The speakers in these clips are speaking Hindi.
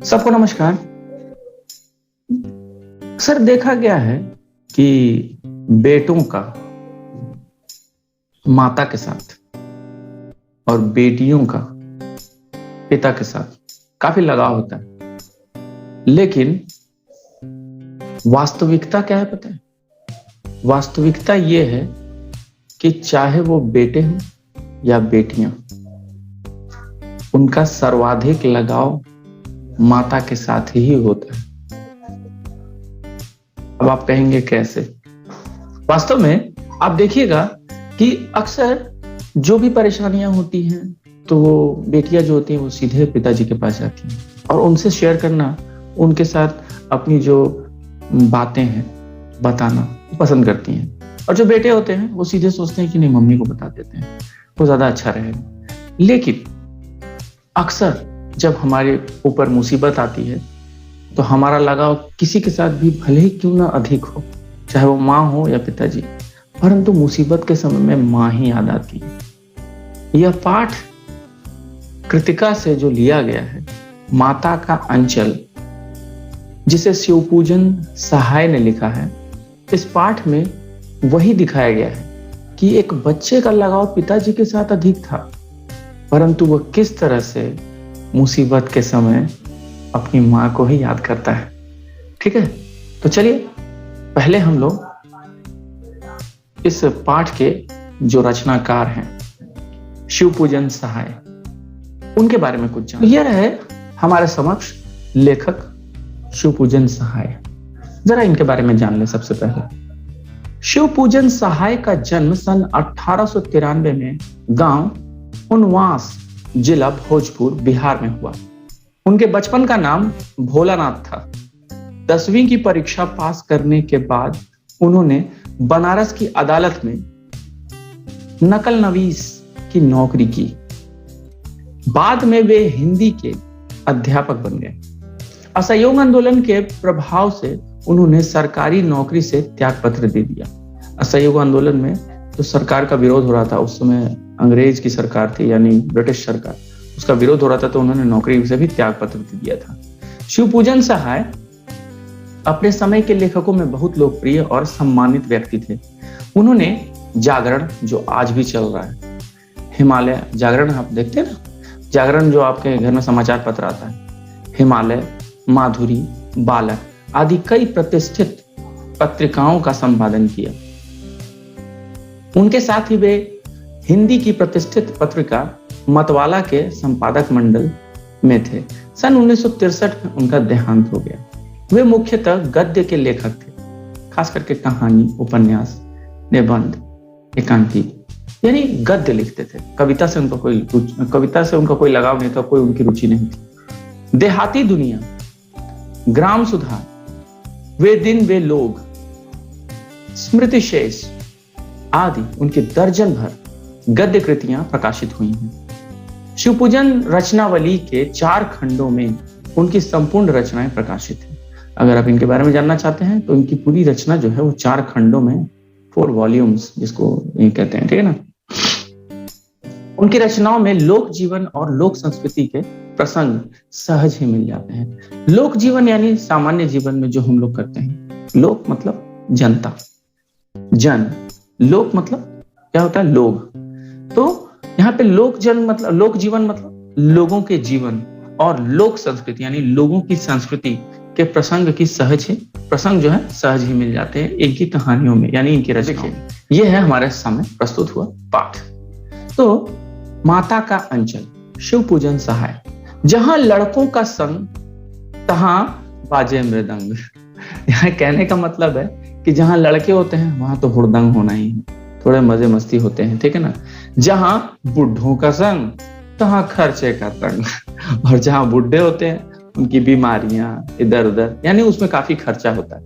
सबको नमस्कार। सर, देखा गया है कि बेटों का माता के साथ और बेटियों का पिता के साथ काफी लगाव होता है, लेकिन वास्तविकता क्या है पता है? वास्तविकता ये है कि चाहे वो बेटे हों या बेटियां, उनका सर्वाधिक लगाव माता के साथ ही होता है। अब आप कहेंगे कैसे? वास्तव में आप देखिएगा कि अक्सर जो भी परेशानियां होती हैं तो वो बेटियां जो होती हैं वो सीधे पिताजी के पास जाती हैं और उनसे शेयर करना, उनके साथ अपनी जो बातें हैं बताना पसंद करती हैं। और जो बेटे होते हैं वो सीधे सोचते हैं कि नहीं, मम्मी को बता देते हैं, वो ज्यादा अच्छा रहेगा। लेकिन अक्सर जब हमारे ऊपर मुसीबत आती है तो हमारा लगाव किसी के साथ भी भले ही क्यों ना अधिक हो, चाहे वो माँ हो या पिताजी, परंतु मुसीबत के समय में माँ ही याद आती है। यह पाठ कृतिका से जो लिया गया है, माता का अंचल, जिसे शिवपूजन सहाय ने लिखा है, इस पाठ में वही दिखाया गया है कि एक बच्चे का लगाव पिताजी के साथ अधिक था, परंतु वह किस तरह से मुसीबत के समय अपनी मां को ही याद करता है। ठीक है, तो चलिए पहले हम लोग इस पाठ के जो रचनाकार हैं शिवपूजन सहाय, उनके बारे में कुछ जान। यह है हमारे समक्ष लेखक शिवपूजन सहाय। जरा इनके बारे में जान ले। सबसे पहले शिवपूजन सहाय का जन्म सन 1893 में गांव उनवास, जिला भोजपुर, बिहार में हुआ। उनके बचपन का नाम भोलानाथ था। 10वीं की परीक्षा पास करने के बाद उन्होंने बनारस की अदालत में नकल नवीस की नौकरी की। बाद में वे हिंदी के अध्यापक बन गए। असहयोग आंदोलन के प्रभाव से उन्होंने सरकारी नौकरी से त्यागपत्र दे दिया। असहयोग आंदोलन में जो सरकार का विरोध हो रहा था, उस समय अंग्रेज की सरकार थी, यानी ब्रिटिश सरकार, उसका विरोध हो रहा था, तो उन्होंने नौकरी से भी त्यागपत्र दे दिया था। शिवपूजन सहाय अपने समय के लेखकों में बहुत लोकप्रिय और सम्मानित व्यक्ति थे। उन्होंने जागरण, जो आज भी चल रहा है, हिमालय जागरण, आप देखते हैं ना, जागरण जो आपके घर में समाचार पत्र आता है, हिमालय, माधुरी, बालक आदि कई प्रतिष्ठित पत्रिकाओं का संपादन किया। उनके साथ ही वे हिंदी की प्रतिष्ठित पत्रिका मतवाला के संपादक मंडल में थे। सन 1963 में उनका देहांत हो गया। वे मुख्यतः गद्य के लेखक थे, खास करके कहानी, उपन्यास, निबंध, एकांकी, यानी गद्य लिखते थे। कविता से उनका कोई लगाव नहीं था, कोई उनकी रुचि नहीं थी। देहाती दुनिया, ग्राम सुधार, वे दिन वे लोग, स्मृति शेष आदि उनके दर्जन भर गद्य कृतियां प्रकाशित हुई हैं। शिवपूजन रचनावली के 4 खंडों में उनकी संपूर्ण रचनाएं प्रकाशित हैं। अगर आप इनके बारे में जानना चाहते हैं तो इनकी पूरी रचना जो है वो 4 खंडों में, 4 वॉल्यूम्स जिसको ये कहते हैं, ठीक है ना। उनकी रचनाओं में लोक जीवन और लोक संस्कृति के प्रसंग सहज ही मिल जाते हैं। लोक जीवन यानी सामान्य जीवन में जो हम लोग करते हैं। लोक मतलब जनता, जन, लोक मतलब क्या होता है? लोग। तो यहाँ पे लोक जीवन मतलब लोगों के जीवन, और लोक संस्कृति यानी लोगों की संस्कृति के प्रसंग की प्रसंग जो है सहज ही मिल जाते हैं इनकी कहानियों में, यानी इनकी रचनाओं में। यह है हमारे सामने प्रस्तुत हुआ पाठ। तो माता का अंचल, शिवपूजन सहाय। जहां लड़कों का संग तहां बाजे मृदंग। यहाँ कहने का मतलब है कि जहां लड़के होते हैं वहां तो हुड़दंग होना ही है, थोड़े मजे मस्ती होते हैं, ठीक है ना। जहां बुढ़ों का संग तहां खर्चे का तंग। और जहां बुढ़े होते हैं उनकी बीमारियां इधर उधर, यानी उसमें काफी खर्चा होता है,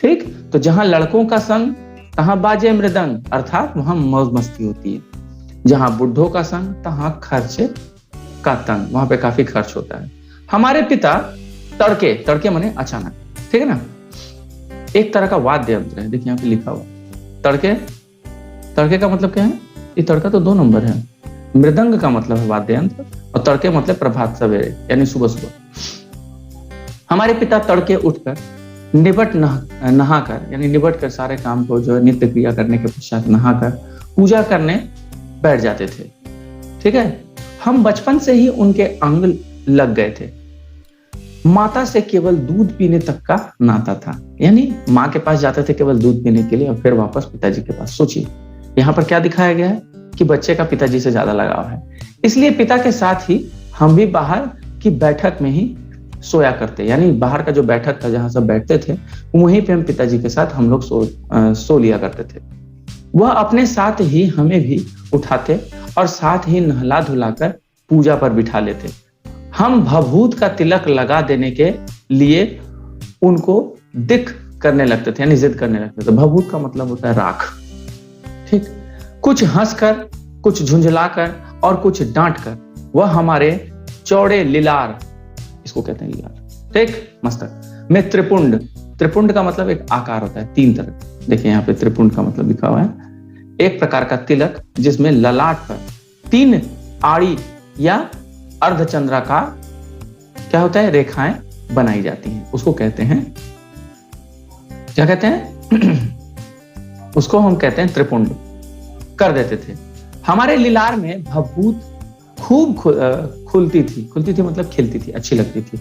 ठीक। तो जहां लड़कों का संग तहां बाजे मृदंग, अर्थात वहां मौज मस्ती होती है। जहां बुढ़ों का संग तहां खर्चे का तंग, वहां पे काफी खर्च होता है। हमारे पिता तड़के, तड़के माने अचानक, ठीक है ना, एक तरह का वाद्य यंत्र है। देखिए यहाँ पे लिखा हुआ तड़के। तड़के का मतलब क्या है? ये तड़का तो 2 नंबर है। मृदंग का मतलब है वाद्य यंत्र, और तड़के मतलब प्रभात सवेरे, यानी सुबह सुबह। हमारे पिता तड़के उठकर नहाकर यानी निबट कर सारे काम को जो नित्य क्रिया करने के पश्चात नहाकर पूजा करने बैठ जाते थे। ठीक है, हम बचपन से ही उनके अंग लग गए थे। माता से केवल दूध पीने तक का नाता था, यानी माँ के पास जाते थे केवल दूध पीने के लिए और फिर वापस पिताजी के पास। सोचिए यहाँ पर क्या दिखाया गया है कि बच्चे का पिताजी से ज्यादा लगाव है, इसलिए पिता के साथ ही हम भी बाहर की बैठक में ही सोया करते, यानी बाहर का जो बैठक था जहां सब बैठते थे वहीं पे हम पिताजी के साथ हम लोग सो लिया करते थे। वह अपने साथ ही हमें भी उठाते और साथ ही नहला धुलाकर पूजा पर बिठा लेते। हम भभूत का तिलक लगा देने के लिए उनको दिक करने लगते थे, यानी जिद करने लगते थे। भभूत का मतलब होता है राख। ठीक, कुछ हंसकर, कुछ झुंझलाकर और कुछ डांटकर वह हमारे चौड़े लिलार, इसको कहते हैं लिलार, ठीक, मस्तक में त्रिपुंड, त्रिपुंड का मतलब एक आकार होता है 3 तरह। देखिए यहाँ पे त्रिपुंड का मतलब लिखा हुआ है, एक प्रकार का तिलक जिसमें ललाट पर 3 आड़ी या अर्धचंद्राकार क्या होता है रेखाएं बनाई जाती हैं, उसको कहते हैं, क्या कहते हैं उसको हम कहते हैं त्रिपुंड कर देते थे। हमारे लिलार में भभूत खूब खुलती थी मतलब खिलती थी, अच्छी लगती थी।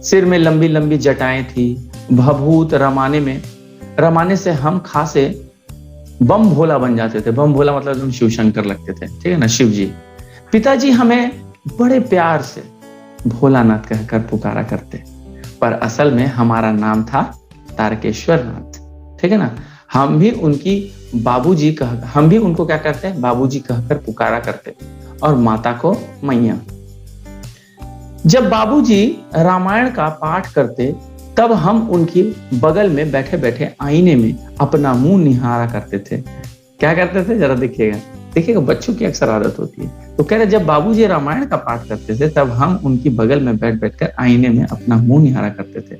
सिर में लंबी लंबी जटाएं थी। भभूत रमाने से हम खासे बम भोला बन जाते थे। बम भोला मतलब हम शिव शंकर लगते थे, ठीक है ना, शिव जी। पिताजी हमें बड़े प्यार से भोलानाथ कहकर पुकारा करते, पर असल में हमारा नाम था तारकेश्वर नाथ, ठीक है ना। हम भी उनको क्या करते हैं, बाबूजी कहकर पुकारा करते और माता को मैया। जब बाबूजी रामायण का पाठ करते तब हम उनकी बगल में बैठे बैठे आईने में अपना मुंह निहारा करते थे। क्या करते थे जरा देखिएगा बच्चों की अक्सर आदत होती है। तो कह रहे जब बाबूजी रामायण का पाठ करते थे तब हम उनकी बगल में बैठ बैठकर आईने में अपना मुंह निहारा करते थे।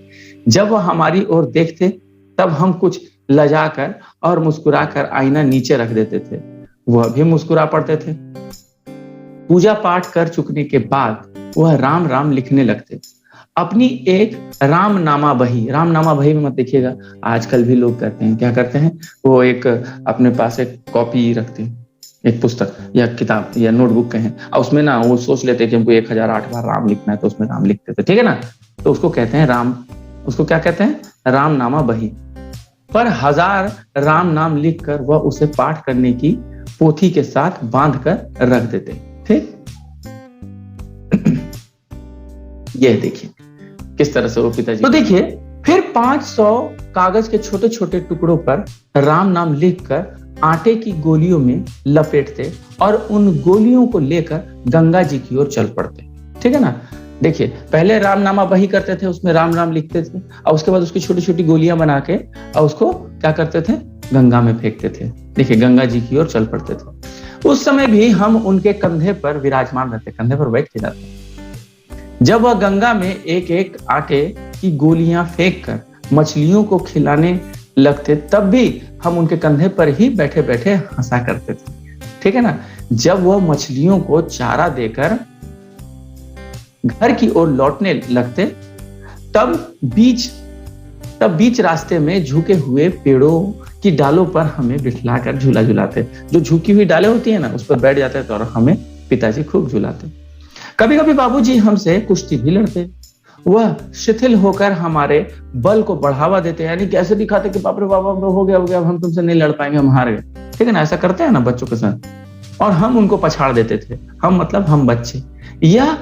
जब वह हमारी ओर देखते तब हम कुछ लजाकर और मुस्कुराकर आईना नीचे रख देते थे, वह भी मुस्कुरा पड़ते थे। पूजा पाठ कर चुकने के बाद वह राम राम लिखने लगते। अपनी एक रामनामा बही में मत देखिएगा, आजकल भी लोग करते हैं, क्या करते हैं, वो एक अपने पास एक कॉपी रखते हैं, एक पुस्तक या किताब या नोटबुक कहें, और उसमें ना वो सोच लेते हैं कि हमको 1008 बार राम लिखना है, तो उसमें राम लिखते थे, ठीक है ना। तो उसको कहते हैं राम, उसको क्या कहते हैं, रामनामा बही। पर 1000 राम नाम लिखकर वह उसे पाठ करने की पोथी के साथ बांध कर रख देते। ठीक, यह देखिए किस तरह से वो पिताजी। तो देखिए फिर 500 कागज के छोटे छोटे टुकड़ों पर राम नाम लिखकर आटे की गोलियों में लपेटते और उन गोलियों को लेकर गंगा जी की ओर चल पड़ते, ठीक है ना। देखिए पहले रामनामा बही करते थे, उसमें राम राम लिखते थे और उसके बाद उसकी छोटी छोटी गोलियां बना के और उसको क्या करते थे, गंगा में फेंकते थे। देखिए गंगा जी की ओर चल पड़ते थे। उस समय भी हम उनके कंधे पर विराजमान रहते, कंधे पर बैठ के जाते। जब वह गंगा में एक एक आटे की गोलियां फेंक कर मछलियों को खिलाने लगते तब भी हम उनके कंधे पर ही बैठे बैठे हंसा करते थे, ठीक है ना। जब वह मछलियों को चारा देकर घर की ओर लौटने लगते तब बीच रास्ते में झुके हुए पेड़ों की डालों पर हमें बिठलाकर झूला झुलाते। जो झुकी हुई डालें होती है ना, उस पर बैठ जाते थे और हमें पिताजी खूब झुलाते। कभी कभी बाबूजी हमसे कुश्ती भी लड़ते। वह शिथिल होकर हमारे बल को बढ़ावा देते, यानी कैसे दिखाते कि बाप रे बाबा हो गया अब हम तुमसे नहीं लड़ पाएंगे, हम हार गए, ठीक है ना। ऐसा करते हैं ना बच्चों के साथ, और हम उनको पछाड़ देते थे। हम बच्चे। यह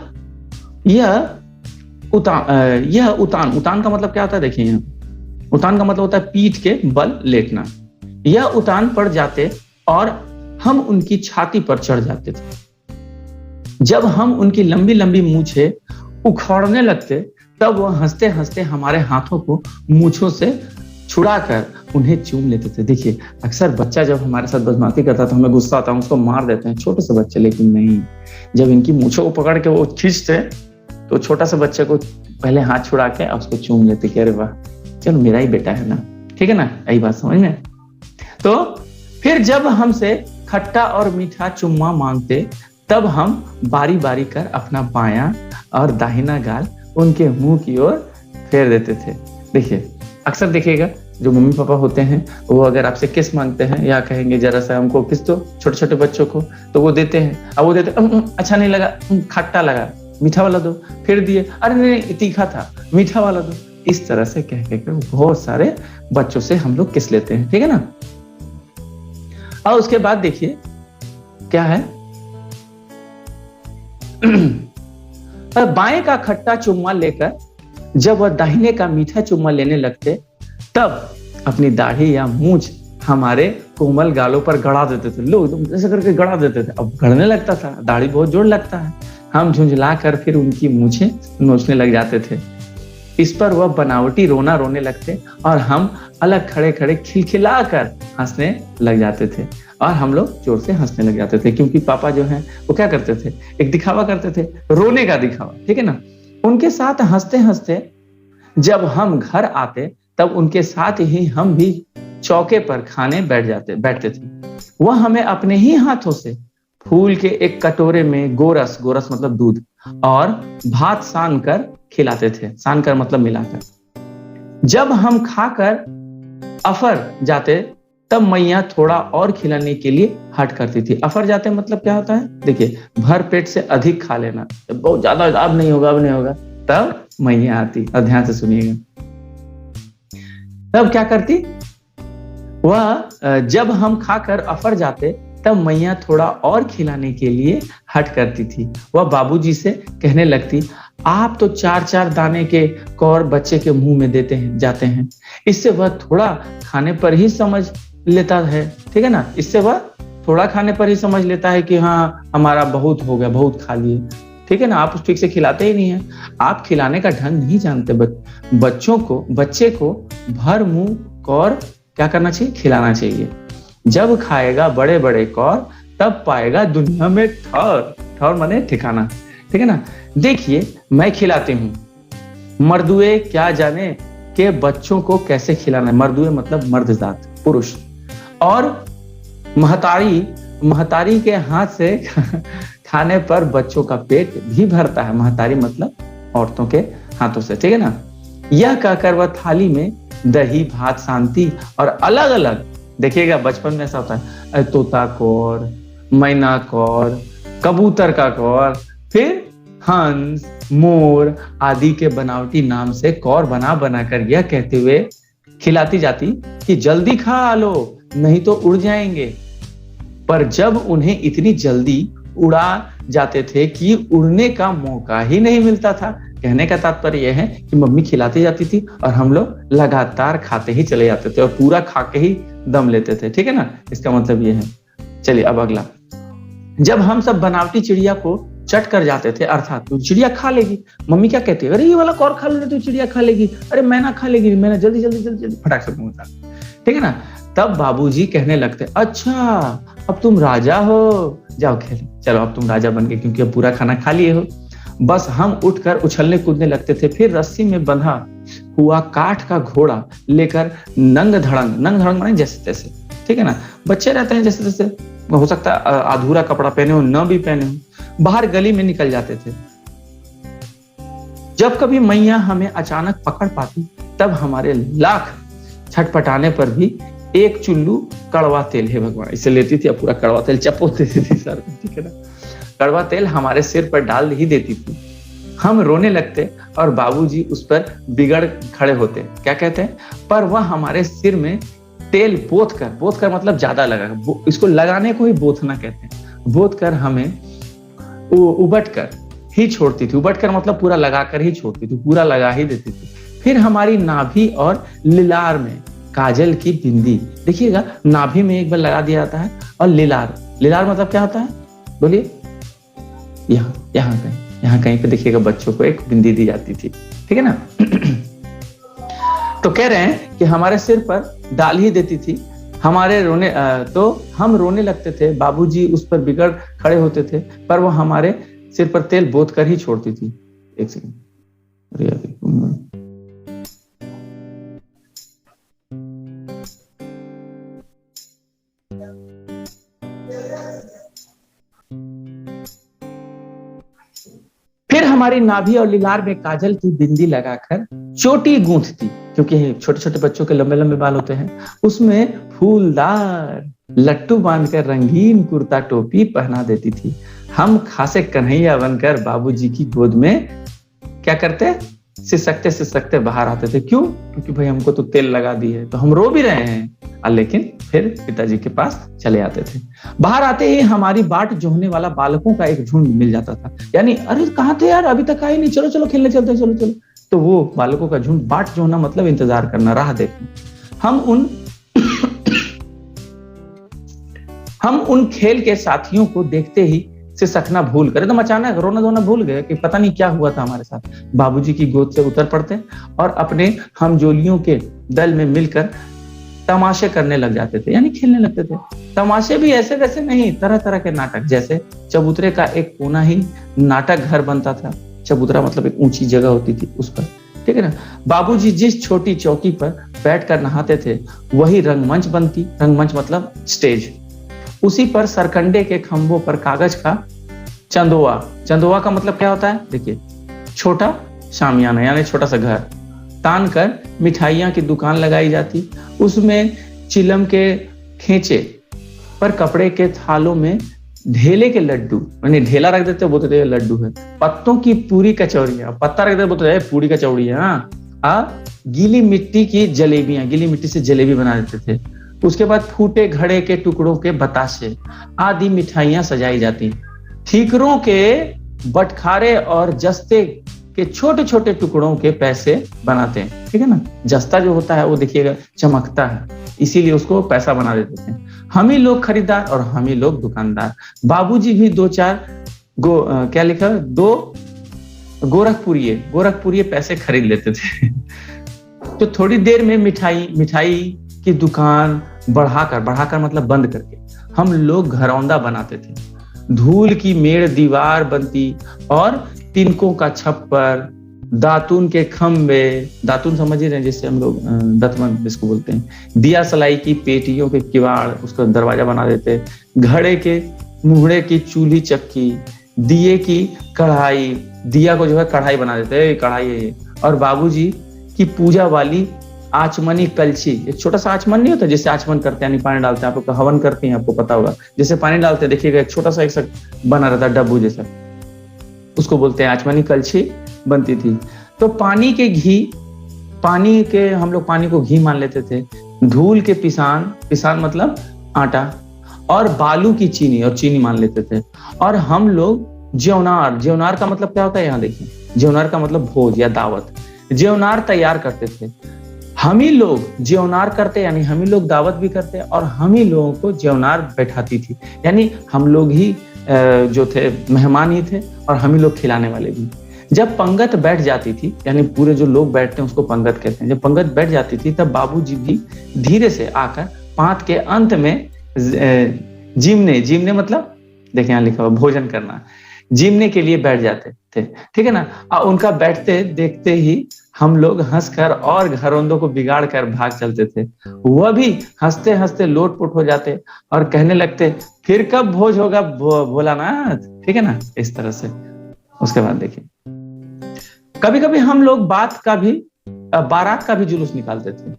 उतान का मतलब क्या होता है, देखिए यहाँ उतान का मतलब होता है पीठ के बल लेटना। यह उतान पड़ जाते और हम उनकी छाती पर चढ़ जाते थे। जब हम उनकी लंबी लंबी मूछें उखाड़ने लगते तब वह हंसते हंसते हमारे हाथों को मूछों से छुड़ाकर उन्हें चूम लेते थे। देखिए अक्सर बच्चा जब हमारे साथ बदमाशी करता तो हमें गुस्सा आता है, उसको मार देते हैं, छोटे से बच्चे। लेकिन नहीं, जब इनकी मूछों को पकड़ के वो खींचते तो छोटा सा बच्चे को पहले हाथ छुड़ा के उसको चूम लेते कि अरे वाह चलो मेरा ही बेटा है ना, ठीक है ना, यही बात समझ में। तो फिर जब हमसे खट्टा और मीठा चुम्मा मांगते तब हम बारी बारी कर अपना बायां और दाहिना गाल उनके मुंह की ओर फेर देते थे। देखिए, अक्सर देखिएगा जो मम्मी पापा होते हैं, वो अगर आपसे किस मांगते हैं या कहेंगे जरा सा हमको किस दो, छोटे छोटे बच्चों को, तो वो देते हैं। अब वो देते अच्छा नहीं लगा, खट्टा लगा, मीठा वाला दो। फिर दिए, अरे नहीं तीखा था, मीठा वाला दो। इस तरह से कह के बहुत सारे बच्चों से हम लोग किस लेते हैं, ठीक है ना। और उसके बाद देखिए क्या है, बाएं का खट्टा चुम्मा लेकर जब वह दाहिने का मीठा चुम्मा लेने लगते, तब अपनी दाढ़ी या मूंछ हमारे कोमल गालों पर गड़ा देते थे। लोग ऐसे करके गड़ा देते थे। अब गड़ने लगता था, दाढ़ी बहुत जोर लगता है। हम झुंझला कर फिर उनकी मूंछें नोचने लग जाते थे। इस पर वह बनावटी रोना रोने लगते और हम अलग खड़े खड़े खिलखिला कर हंसने लग जाते थे। और हम लोग जोर से हंसने लग जाते थे, क्योंकि पापा जो हैं वो क्या करते थे, एक दिखावा करते थे, रोने का दिखावा, ठीक है ना। उनके साथ हंसते हंसते जब हम घर आते, तब उनके साथ ही हम भी चौके पर खाने बैठते थे। वह हमें अपने ही हाथों से फूल के एक कटोरे में गोरस, गोरस मतलब दूध, और भात सान कर खिलाते थे। सान कर मतलब मिलाकर। जब हम खाकर अफर जाते, तब मैया थोड़ा और खिलाने के लिए हट करती थी। अफर जाते मतलब क्या होता है, देखिए, भर पेट से अधिक खा लेना, बहुत ज्यादा, अब नहीं होगा, अब नहीं होगा, तब मैया आती। और ध्यान से सुनिएगा, तब क्या करती वह, जब हम खाकर अफर जाते, तब मैया थोड़ा और खिलाने के लिए हट करती थी। वह बाबूजी से कहने लगती, आप तो 4-4 दाने के कौर बच्चे के मुंह में देते हैं जाते हैं, इससे वह थोड़ा खाने पर ही समझ लेता है, ठीक है ना। इससे वह थोड़ा खाने पर ही समझ लेता है कि हाँ हमारा बहुत हो गया, बहुत खा लिए, ठीक है ना। आप ठीक से खिलाते ही नहीं है, आप खिलाने का ढंग नहीं जानते। बच्चे को भर मुंह कौर क्या करना चाहिए, खिलाना चाहिए। जब खाएगा बड़े बड़े कौर, तब पाएगा दुनिया में ठौर। ठौर माने ठिकाना, ठीक है ना। देखिए मैं खिलाती हूँ, मर्दुए क्या जाने के बच्चों को कैसे खिलाना है। मर्दुए मतलब मर्द जात, पुरुष। और महतारी के हाथ से खाने पर बच्चों का पेट भी भरता है। महतारी मतलब औरतों के हाथों से, ठीक है ना। यह कहकर वह थाली में दही भात शांति और अलग अलग, देखिएगा बचपन में ऐसा होता है, तोता कौर, मैना कौर, कबूतर का कौर, फिर हंस, मोर आदि के बनावटी नाम से कौर बना बनाकर यह कहते हुए खिलाती जाती कि जल्दी खा लो, नहीं तो उड़ जाएंगे। पर जब उन्हें इतनी जल्दी उड़ा जाते थे कि उड़ने का मौका ही नहीं मिलता था। कहने का तात्पर्य यह है कि मम्मी खिलाती जाती थी और हम लोग लगातार खाते ही चले जाते थे और पूरा खा के ही दम लेते थे, ठीक है ना। इसका मतलब यह है। चलिए अब अगला, जब हम सब बनावटी चिड़िया को चट कर जाते थे, अर्थात तो चिड़िया खा लेगी, मम्मी क्या कहती है, अरे ये वाला कौर खा ले तो चिड़िया खा लेगी, अरे मैना खा लेगी, मैना जल्दी जल्दी जल्दी जल्दी फटाक से मुंह उतार, ठीक है ना। तब बाबूजी कहने लगते, अच्छा अब तुम राजा हो, जाओ खेलो, चलो अब तुम राजा बन गए क्योंकि अब पूरा खाना खा लिए हो। बस हम उठकर उछलने कूदने लगते थे। फिर रस्सी में बंधा हुआ काठ का घोड़ा लेकर नंग धड़ंग माने जैसे तैसे, ठीक है ना। बच्चे रहते हैं जैसे तैसे, हो सकता है अधूरा कपड़ा पहने हो, न भी पहने हो, बाहर गली में निकल जाते थे। जब कभी मैया हमें अचानक पकड़ पाती, तब हमारे लाख छटपटाने पर भी एक चुल्लू कड़वा तेल, है भगवान, इसे लेती थी, पूरा कड़वा तेल चपोत देती थी सर, ठीक है ना। कड़वा तेल हमारे सिर पर डाल ही देती थी। हम रोने लगते और बाबूजी उस पर बिगड़ खड़े होते। क्या कहते हैं, पर वह हमारे सिर में तेल बोथ कर मतलब ज्यादा लगा, इसको लगाने को ही बोथना कहते हैं। बोथ कर हमें उबट कर ही छोड़ती थी। उबट कर मतलब पूरा लगा कर ही छोड़ती थी, पूरा लगा ही देती थी। फिर हमारी नाभि और लिलार में काजल की बिंदी, देखिएगा नाभि में एक बार लगा दिया जाता है, और लिलार मतलब क्या होता है, बोलिए, यहाँ कहीं पे देखिएगा बच्चों को एक बिंदी दी जाती थी, ठीक है ना। तो कह रहे हैं कि हमारे सिर पर डाल ही देती थी। तो हम रोने लगते थे, बाबूजी उस पर बिगड़ खड़े होते थे, पर वो हमारे सिर पर तेल बोत कर ही छोड़ती थी। एक सेकंड, फिर हमारी नाभि और लिलार में काजल की बिंदी लगाकर चोटी गूंथती, क्योंकि छोटे छोटे बच्चों के लंबे लंबे बाल होते हैं, उसमें फूलदार लट्टू बांधकर रंगीन कुर्ता टोपी पहना देती थी। हम खासे कन्हैया बनकर बाबूजी की गोद में क्या करते, सिसकते सिसकते बाहर आते थे। क्यों? क्योंकि भाई हमको तो तेल लगा दी है, तो हम रो भी रहे हैं, लेकिन फिर पिताजी के पास चले आते थे। बाहर आते ही हमारी बाट जोहने वाला बालकों का एक झुंड मिल जाता था। यानी अरे कहाँ थे यार, अभी तक आए नहीं, चलो चलो खेलने चलते, चलो चलो। तो वो बालकों का झुंड, बाट जोहना मतलब इंतजार करना, राह देखना। हम उन खेल के साथियों को देखते ही सिसकना भूल कर, एकदम अचानक रोना धोना भूल गए कि पता नहीं क्या हुआ था हमारे साथ। बाबूजी की गोद से उतर पड़ते और अपने हमजोलियों के दल में मिलकर तमाशे करने लग जाते थे, यानी खेलने लगते थे। तमाशे भी ऐसे वैसे नहीं, तरह तरह के नाटक, जैसे चबूतरे का एक कोना ही नाटक घर बनता था। चबूतरा मतलब एक ऊंची जगह होती थी उस पर, ठीक है ना। बाबूजी जिस छोटी चौकी पर बैठकर नहाते थे वही रंगमंच बनती। रंगमंच मतलब स्टेज। उसी पर सरकंडे के खंभों पर कागज का चंदोआ, चंदोआ का मतलब क्या होता है, देखिए, छोटा शामियाना यानी छोटा सा घर, तान कर मिठाइयां की दुकान लगाई जाती। उसमें चिलम के खेचे पर कपड़े के थालों में ढेले के लड्डू, यानी ढेला रख देते बोलते थे लड्डू है। पत्तों की पूरी कचौड़ियां, पत्ता रख देते बोलते थे पूरी कचौड़ी है। गीली मिट्टी की जलेबियां, गीली मिट्टी से जलेबी बना देते थे। उसके बाद फूटे घड़े के टुकड़ों के बताशे आदि मिठाइयां सजाई जाती। ठीकरों के बटखारे और जस्ते के छोटे छोटे टुकड़ों के पैसे बनाते हैं, ठीक है ना। जस्ता जो होता है वो देखिएगा चमकता है, इसीलिए उसको पैसा बना देते थे। हम ही लोग खरीदार और हम ही लोग दुकानदार। बाबूजी भी दो चार क्या लिखा, दो गोरखपुरिये पैसे खरीद लेते थे। तो थोड़ी देर में मिठाई की दुकान बढ़ाकर मतलब बंद करके हम लोग घरौंदा बनाते थे। धूल की मेड़ दीवार बनती और तिनकों का छप्पर, दातून के खंबे, दातून समझ ही रहे हैं जिससे हम लोग दतमन जिसको बोलते हैं, दिया सलाई की पेटियों के किवाड़, उसका दरवाजा बना देते। घड़े के मुहड़े की चूल्ही चक्की, दिए की कढ़ाई, दिया को जो है कढ़ाई बना देते, कढ़ाई है। और बाबूजी की पूजा वाली आचमनी कलछी, एक छोटा सा आचमन नहीं होता जिससे आचमन करते हैं, यानी पानी डालते हैं, आप लोग हवन करते हैं, आपको पता होगा, जैसे पानी डालते हैं देखिएगा एक छोटा सा एक बना रहता है डब्बू जैसा, उसको बोलते हैं आचमनी कलछी बनती थी। तो पानी के हम लोग पानी को घी मान लेते थे। धूल के पिसान मतलब आटा, और बालू की चीनी, और चीनी मान लेते थे। और हम लोग ज्योनार का मतलब क्या होता है, यहाँ देखिए, ज्योनार का मतलब भोज या दावत, ज्योनार तैयार करते थे। हम ही लोग ज्योनार करते, यानी हम ही लोग दावत भी करते और हम ही लोगों को ज्योनार बैठाती थी, यानी हम लोग ही जो थे मेहमान ही थे और हम ही लोग खिलाने वाले भी। जब पंगत बैठ जाती थी, यानी पूरे जो लोग बैठते हैं उसको पंगत कहते हैं, जब पंगत बैठ जाती थी तब बाबूजी भी धीरे से आकर पांत के अंत में जीमने मतलब देखिए यहाँ लिखा हुआ भोजन करना, जीमने के लिए बैठ जाते थे, ठीक है ना। और उनका बैठते देखते ही हम लोग हंसकर और घरौंदों को बिगाड़ कर भाग चलते थे। वह भी हंसते हंसते लोटपोट हो जाते और कहने लगते फिर कब भोज होगा भोलानाथ, ठीक है ना, इस तरह से। उसके बाद देखिए, कभी कभी हम लोग बारात का भी जुलूस निकालते थे।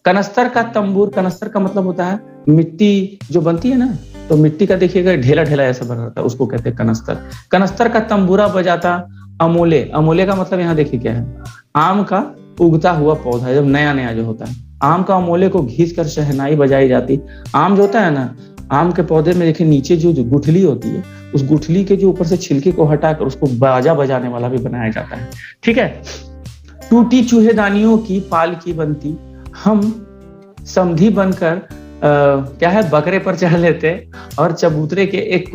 कनस्तर का तंबूर, कनस्तर का मतलब होता है मिट्टी जो बनती है ना, तो मिट्टी का देखिएगा ढेला ऐसा बना रहता है, उसको कहते हैं कनस्तर। कनस्तर का तंबूरा बजाता अमोले का मतलब यहाँ देखिए क्या है, आम का उगता हुआ पौधा, जब नया जो होता है, आम का अमोले को घींच कर शहनाई बजाई जाती। आम जो होता है ना, आम के पौधे में देखिए नीचे जो गुठली होती है, उस गुठली के जो ऊपर से छिलके को हटाकर उसको बाजा बजाने वाला भी बनाया जाता है, ठीक है। टूटी चूहेदानियों की पालकी बनती। हम समधी बनकर क्या है बकरे पर चढ़ लेते और चबूतरे के एक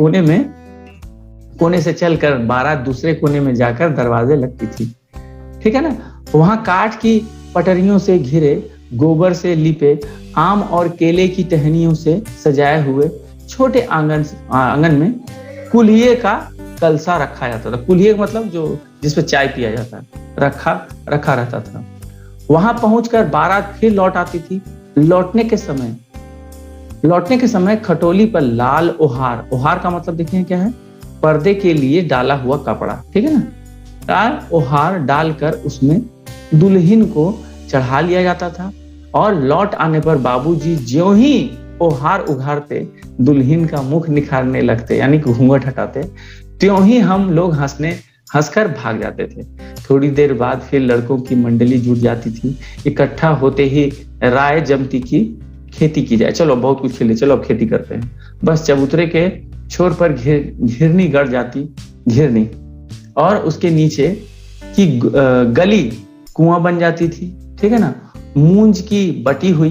कोने से चलकर बारात दूसरे कोने में जाकर दरवाजे लगती थी, ठीक है ना। वहां काठ की पटरियों से घिरे, गोबर से लिपे, आम और केले की टहनियों से सजाए हुए छोटे आंगन में कुल्हिए का कलसा रखा जाता था। कुल्हिए मतलब जो जिसपे चाय पिया जाता है, रखा रहता था। वहां पहुंचकर बारात फिर लौट आती थी। लौटने के समय खटोली पर लाल ओहार का मतलब देखिए क्या है, पर्दे के लिए डाला हुआ कपड़ा, ठीक है ना। लाल ओहार डालकर उसमें दुल्हन को चढ़ा लिया जाता था और लौट आने पर बाबूजी ज्यों ही ओहार उघारते, दुल्हन का मुख निखारने लगते, यानी कि घूंघट हटाते, त्यों ही हम लोग हंसकर भाग जाते थे। थोड़ी देर बाद फिर लड़कों की मंडली जुट जाती थी। इकट्ठा होते ही राय जमती की खेती की जाए। चलो बहुत कुछ खेले, चलो अब खेती करते हैं। बस चबूतरे के छोर पर घिरनी गड़ जाती, घिरनी, और उसके नीचे की गली कुआं बन जाती थी। ठीक है ना। मूंज की बटी हुई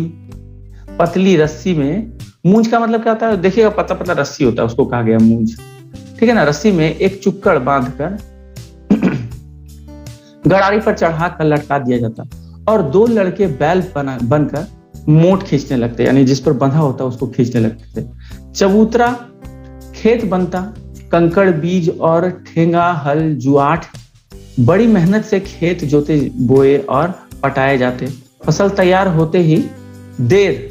पतली रस्सी में, मूंज का मतलब क्या होता है देखिएगा, पतला पतला रस्सी होता है, उसको कहा गया मूंज। ठीक है ना। रस्सी में एक चुक्कड़ बांधकर गड़ारी पर चढ़ाकर लटका दिया जाता और दो लड़के बैल बनकर मोट खींचने लगते, यानी जिस पर बंधा होता उसको खींचने लगते थे। चबूतरा खेत बनता, कंकड़ बीज और ठेंगा हल जुआठ बड़ी मेहनत से खेत जोते बोए और पटाए जाते। फसल तैयार होते ही देर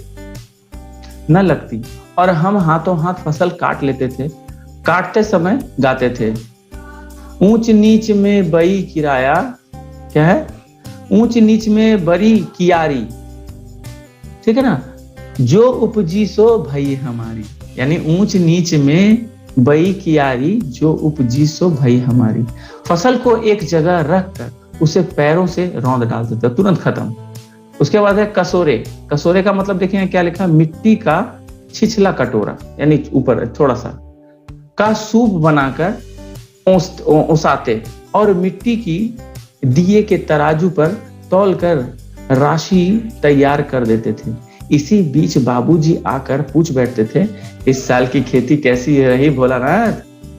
न लगती और हम हाथों हाथ फसल काट लेते थे। काटते समय गाते थे, ऊंच नीच में बई किराया, क्या है, ऊंच नीच में बड़ी कियारी, ठीक है ना, जो उपजी सो भई हमारी, यानी ऊंच नीच में बई कियारी जो उपजी सो भई हमारी। फसल को एक जगह रख कर उसे पैरों से रौंद डालते थे, तुरंत खत्म। उसके बाद है कसोरे। कसोरे का मतलब देखें क्या लिखा, मिट्टी का छिछला कटोरा, यानी ऊपर थोड़ा सा का सूप बनाकर ओसाते और मिट्टी की दिए के तराजू पर तौल कर राशि तैयार कर देते थे। इसी बीच बाबूजी आकर पूछ बैठते थे, इस साल की खेती कैसी रही भोलानाथ?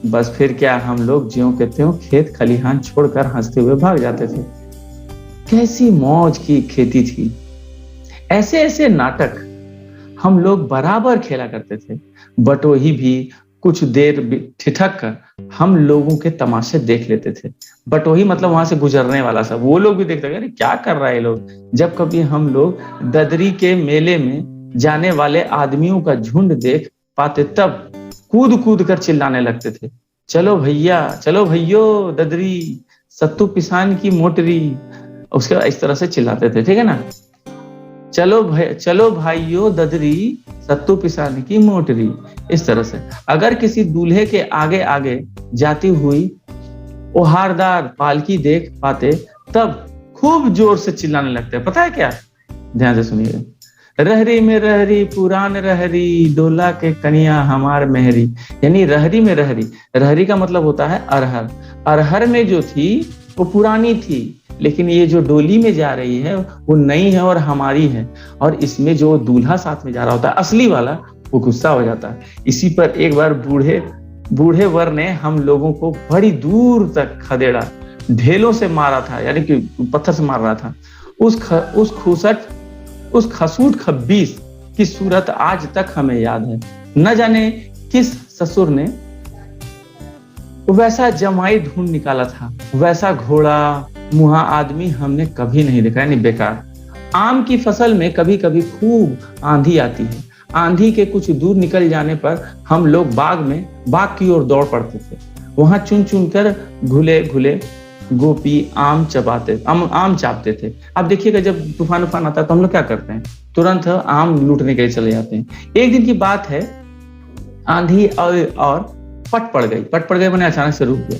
बस फिर क्या, हम लोग ज्यों के त्यों खेत खलिहान छोड़कर हंसते हुए भाग जाते थे। कैसी मौज की खेती थी। ऐसे ऐसे नाटक हम लोग बराबर खेला करते थे। बटोही भी कुछ देर ठिठक कर हम लोगों के तमाशे देख लेते थे। बटोही मतलब वहां से गुजरने वाला सब, वो लोग भी देखते थे, अरे क्या कर रहा है लोग। जब कभी हम लोग ददरी के मेले में जाने वाले आदमियों का झुंड देख पाते, तब कूद कूद कर चिल्लाने लगते थे, चलो भैया, चलो भैयो ददरी, सत्तू पिसान की मोटरी। उसके बाद इस तरह से चिल्लाते थे, ठीक है ना, चलो भाइयों ददरी, सत्तू पिसाने की मोटरी, इस तरह से। अगर किसी दूल्हे के आगे आगे जाती हुई ओहारदार पालकी देख पाते, तब खूब जोर से चिल्लाने लगते हैं। पता है क्या, ध्यान से सुनिएगा, रहरी में रहरी पुरान रहरी, डोला के कनिया हमार मेहरी, यानी रहरी में रहरी। रहरी का मतलब होता है अरहर। अरहर में जो थी वो पुरानी थी, लेकिन ये जो डोली में जा रही है वो नई है और हमारी है। और इसमें जो दूल्हा साथ में जा रहा होता है असली वाला, वो गुस्सा हो जाता है। इसी पर एक बार बूढ़े वर ने हम लोगों को बड़ी दूर तक खदेड़ा, ढेलों से मारा था, यानी कि पत्थर से मार रहा था। उस खसूट खब्बीस की सूरत आज तक हमें याद है। न जाने किस ससुर ने वैसा जमाई ढूंढ निकाला था, वैसा घोड़ा मुहा आदमी हमने कभी नहीं देखा, यानी बेकार। आम की फसल में कभी कभी खूब आंधी आती है। आंधी के कुछ दूर निकल जाने पर हम लोग बाग की ओर दौड़ पड़ते थे। वहां चुन चुन कर घुले घुले गोपी आम चापते थे। अब देखिएगा, जब तूफान आता है तो हम लोग क्या करते हैं, तुरंत आम लूटने के लिए चले जाते हैं। एक दिन की बात है, आंधी और पट पड़ गई मैंने अचानक से रुक गया।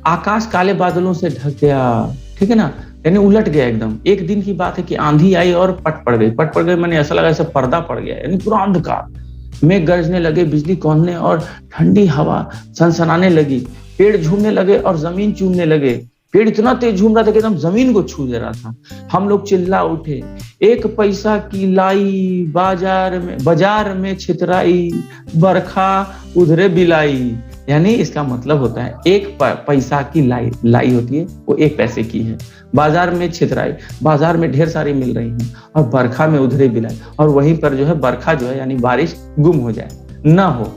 आकाश काले बादलों से ढक गया, ठीक है ना, यानी उलट गया एकदम। एक दिन की बात है कि आंधी आई और पट पड़ गई मैंने ऐसा लगा जैसे पर्दा पड़ गया, यानी पूरा अंधकार। मेघ गरजने लगे, बिजली कौंधने और ठंडी हवा सनसनाने लगी। पेड़ झूमने लगे और जमीन चूमने लगे। पेड़ इतना तेज झूम रहा था कि एकदम जमीन को छू दे रहा था। हम लोग चिल्ला उठे, एक पैसा की लाई बाजार में छितराई, बरखा उधरे बिलाई। यानी इसका मतलब होता है एक पैसा की लाई होती है, वो एक पैसे की है। बाजार में छितराई, बाजार में ढेर सारी मिल रही हैं, और बरखा में उधरे बिलाई, और वहीं पर जो है बरखा जो है यानी बारिश गुम हो जाए, न हो।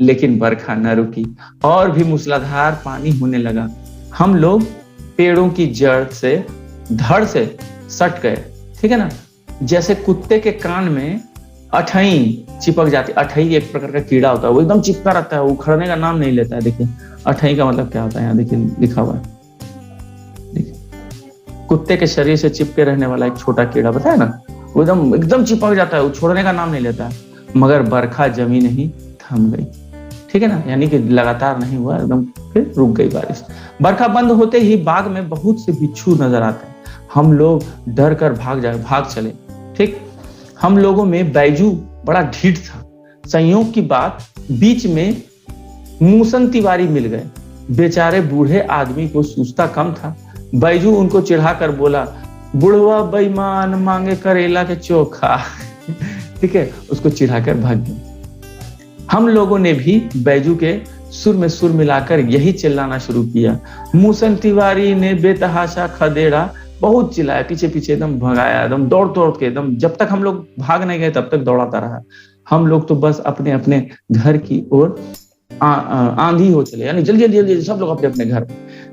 लेकिन बरखा न रुकी और भी मूसलाधार पानी होने लगा। हम लोग पेड़ों की जड़ से धड़ से सट गए, ठीक है ना, जैसे कुत्ते के कान में अठई चिपक जाती। अठई एक प्रकार का कीड़ा होता है, वो एकदम चिपका रहता है, वो उखड़ने का नाम नहीं लेता है। देखिए अठई का मतलब क्या होता है, यहाँ देखिए लिखा हुआ है, देखिए कुत्ते के शरीर से चिपके रहने वाला एक छोटा कीड़ा, बताया ना, वो एकदम एकदम चिपक जाता है, वो छोड़ने का नाम नहीं लेता है। मगर बरखा जमी नहीं, थम गई, ठीक है ना, यानी कि लगातार नहीं हुआ, एकदम फिर रुक गई बारिश। बरखा बंद होते ही बाग में बहुत से बिच्छू नजर आते हैं। हम लोग डर कर भाग चले। ठीक, हम लोगों में बैजू बड़ा ढीठ था। संयोग की बात, बीच में मूसन तिवारी मिल गए। बेचारे बूढ़े आदमी को सूझता कम था। बैजू उनको चिढ़ा कर बोला, बुढ़वा बेईमान मांगे करेला के चोखा। ठीक है, उसको चिढ़ाकर भाग गए। हम लोगों ने भी बैजू के सुर में सुर मिलाकर यही चिल्लाना शुरू किया। मूसन तिवारी ने बेतहाशा खदेड़ा, बहुत चिल्लाया, पीछे पीछे एकदम भगाया, एकदम दौड़ दौड़ के, एकदम जब तक हम लोग भाग नहीं गए तब तक दौड़ाता रहा। हम लोग तो बस अपने अपने घर की ओर आंधी हो चले, यानी जल्दी जल्दी जल्दी सब लोग अपने अपने घर।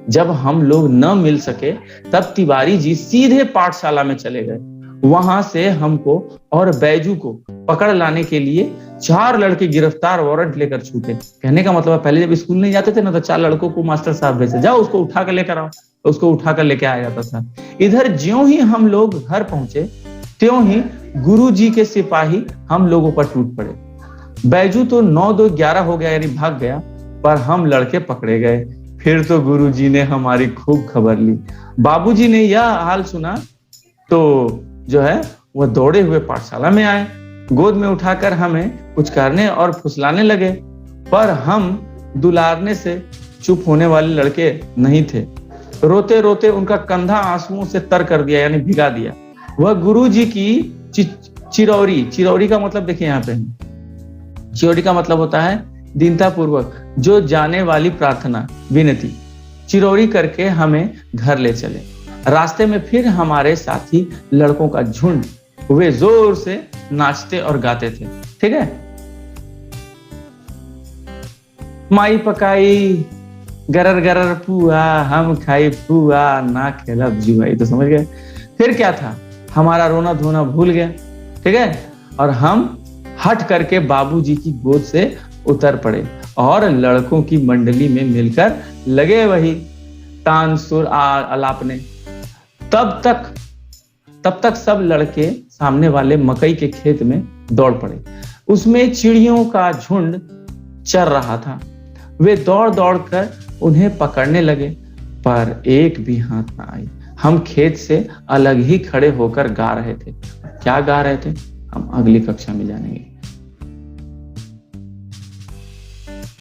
जब हम लोग न मिल सके तब तिवारी जी सीधे पाठशाला में चले गए। वहां से हमको और बैजू को पकड़ लाने के लिए 4 लड़के गिरफ्तार वारंट लेकर छूटे। कहने का मतलब पहले जब स्कूल नहीं जाते थे ना, तो 4 लड़कों को मास्टर साहब भेजे, जाओ उसको उठा कर लेकर आओ, तो उसको उठा कर लेके आया जाता था। इधर ज्यों ही हम लोग घर पहुंचे त्यों ही गुरु जी के सिपाही हम लोगों पर टूट पड़े। बैजू तो 9-2-11 हो गया, यानी भाग गया, पर हम लड़के पकड़े गए। फिर तो गुरु जी ने हमारी खूब खबर ली। बाबूजी ने यह हाल सुना तो जो है वह दौड़े हुए पाठशाला में आए। गोद में उठाकर हमें कुछ करने और फुसलाने लगे, पर हम दुलारने से चुप होने वाले लड़के नहीं थे। रोते रोते उनका कंधा आंसुओं से तर कर दिया, यानी भिगा दिया। वह गुरु जी की चिरौरी का मतलब देखिए यहाँ पे, चिरौरी का मतलब होता है दीनता पूर्वक जो जाने वाली प्रार्थना, विनती, चिरौरी करके हमें घर ले चले। रास्ते में फिर हमारे साथी लड़कों का झुंड, वे जोर से नाचते और गाते थे। ठीक है, माई पकाई गरर गरर पुआ, हम खाई पुआ, ना खेला जुआ, तो समझ गए। फिर क्या था, हमारा रोना धोना भूल गया। ठीक है, और हम हट करके बाबूजी की गोद से उतर पड़े और लड़कों की मंडली में मिलकर लगे वही तान सुर आलापने। तब तक सब लड़के सामने वाले मकई के खेत में दौड़ पड़े। उसमें चिड़ियों का झुंड चर रहा था। वे दौड़ दौड़ कर उन्हें पकड़ने लगे, पर एक भी हाथ ना आई। हम खेत से अलग ही खड़े होकर गा रहे थे। क्या गा रहे थे हम अगली कक्षा में जानेंगे।